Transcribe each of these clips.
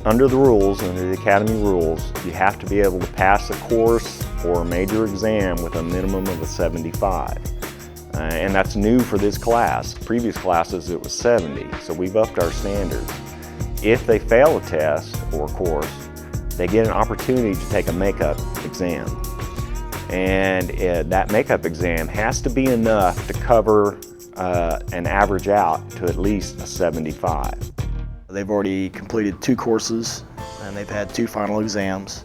under the rules, under the Academy rules, you have to be able to pass a course or a major exam with a minimum of a 75. And that's new for this class. Previous classes it was 70, so we've upped our standards. If they fail a test or course, they get an opportunity to take a makeup exam. And that makeup exam has to be enough to cover and average out to at least a 75. They've already completed 2 courses and they've had 2 final exams.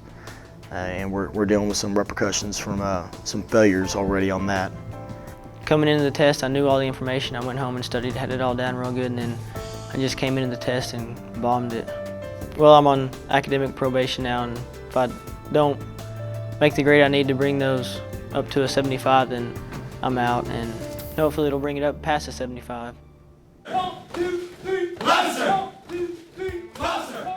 And we're dealing with some repercussions from some failures already on that. Coming into the test, I knew all the information. I went home and studied, had it all down real good, and then I just came into the test and bombed it. Well, I'm on academic probation now, and if I don't make the grade I need to bring those up to a 75, then I'm out, and hopefully it'll bring it up past a 75. 1, 2, 3, officer! 1, 2, 3, officer!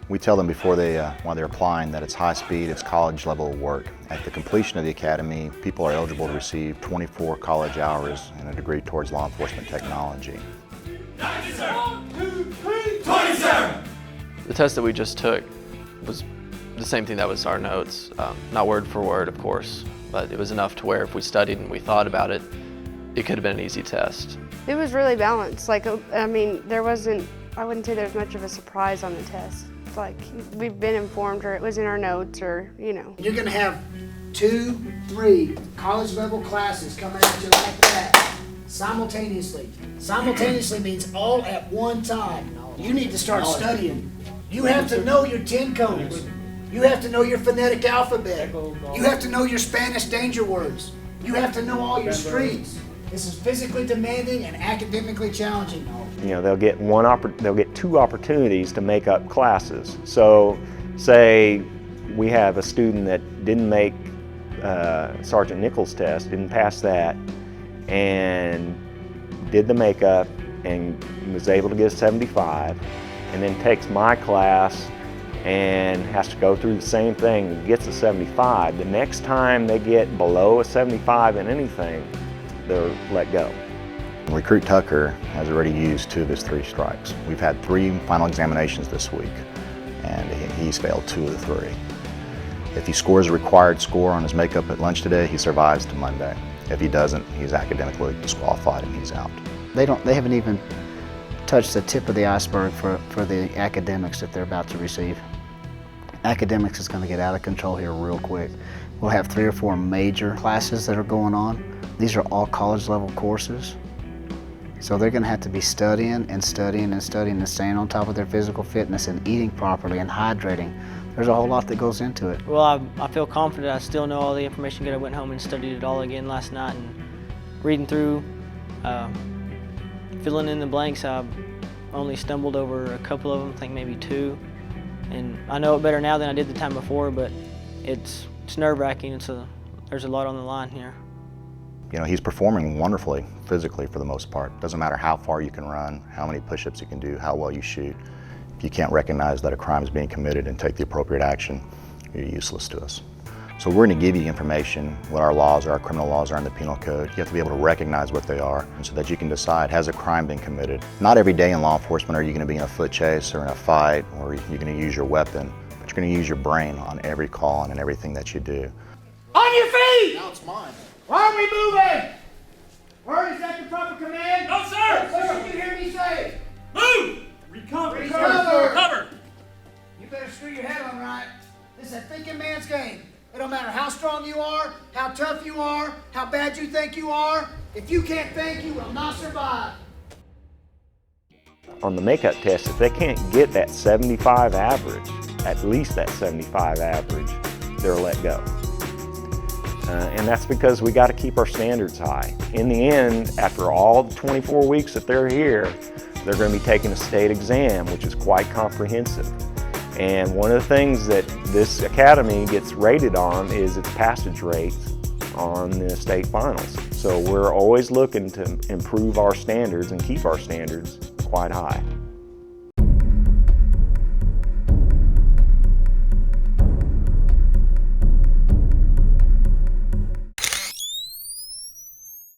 We tell them before while they're applying that it's high speed, it's college level work. At the completion of the academy, people are eligible to receive 24 college hours and a degree towards law enforcement technology. 1, 2, 3, 27! The test that we just took was the same thing that was our notes. Not word for word, of course, but it was enough to where if we studied and we thought about it, it could have been an easy test. It was really balanced. I wouldn't say there was much of a surprise on the test. Like, we've been informed, or it was in our notes, or, you know. You're gonna have 2, 3 college level classes coming at you like that, simultaneously. Simultaneously means all at one time. You need to start studying. You have to know your 10 codes. You have to know your phonetic alphabet. You have to know your Spanish danger words. You have to know all your streets. This is physically demanding and academically challenging. You know, they'll get 2 opportunities to make up classes. So, say we have a student that didn't make Sergeant Nichols' test, didn't pass that, and did the makeup and was able to get a 75, and then takes my class and has to go through the same thing and gets a 75. The next time they get below a 75 in anything, they're let go. Recruit Tucker has already used 2 of his 3 strikes. We've had 3 final examinations this week, and he's failed 2 of the 3. If he scores a required score on his makeup at lunch today, he survives to Monday. If he doesn't, he's academically disqualified and he's out. They haven't even touched the tip of the iceberg for the academics that they're about to receive. Academics is going to get out of control here real quick. We'll have 3 or 4 major classes that are going on. These are all college level courses. So they're going to have to be studying and studying and studying and staying on top of their physical fitness and eating properly and hydrating. There's a whole lot that goes into it. Well, I feel confident. I still know all the information good. I went home and studied it all again last night, and reading through, filling in the blanks. I only stumbled over a couple of them, I think maybe 2. And I know it better now than I did the time before, but it's nerve-wracking. There's a lot on the line here. You know, he's performing wonderfully physically for the most part. Doesn't matter how far you can run, how many push-ups you can do, how well you shoot. If you can't recognize that a crime is being committed and take the appropriate action, you're useless to us. So we're going to give you information, what our laws are, our criminal laws are in the penal code. You have to be able to recognize what they are, and so that you can decide, has a crime been committed? Not every day in law enforcement are you going to be in a foot chase or in a fight, or you're going to use your weapon, but you're going to use your brain on every call and in everything that you do. On your feet! Now it's mine. Why are we moving? Word, is that the proper command? No, sir! What did you hear me say? Move! Recover! Recover! You better screw your head on right. This is a thinking man's game. It don't matter how strong you are, how tough you are, how bad you think you are. If you can't think, you will not survive. On the makeup test, if they can't get that 75 average, at least that 75 average, they're let go. And that's because we got to keep our standards high. In the end, after all the 24 weeks that they're here, they're going to be taking a state exam, which is quite comprehensive. And one of the things that this academy gets rated on is its passage rate on the state finals. So we're always looking to improve our standards and keep our standards quite high.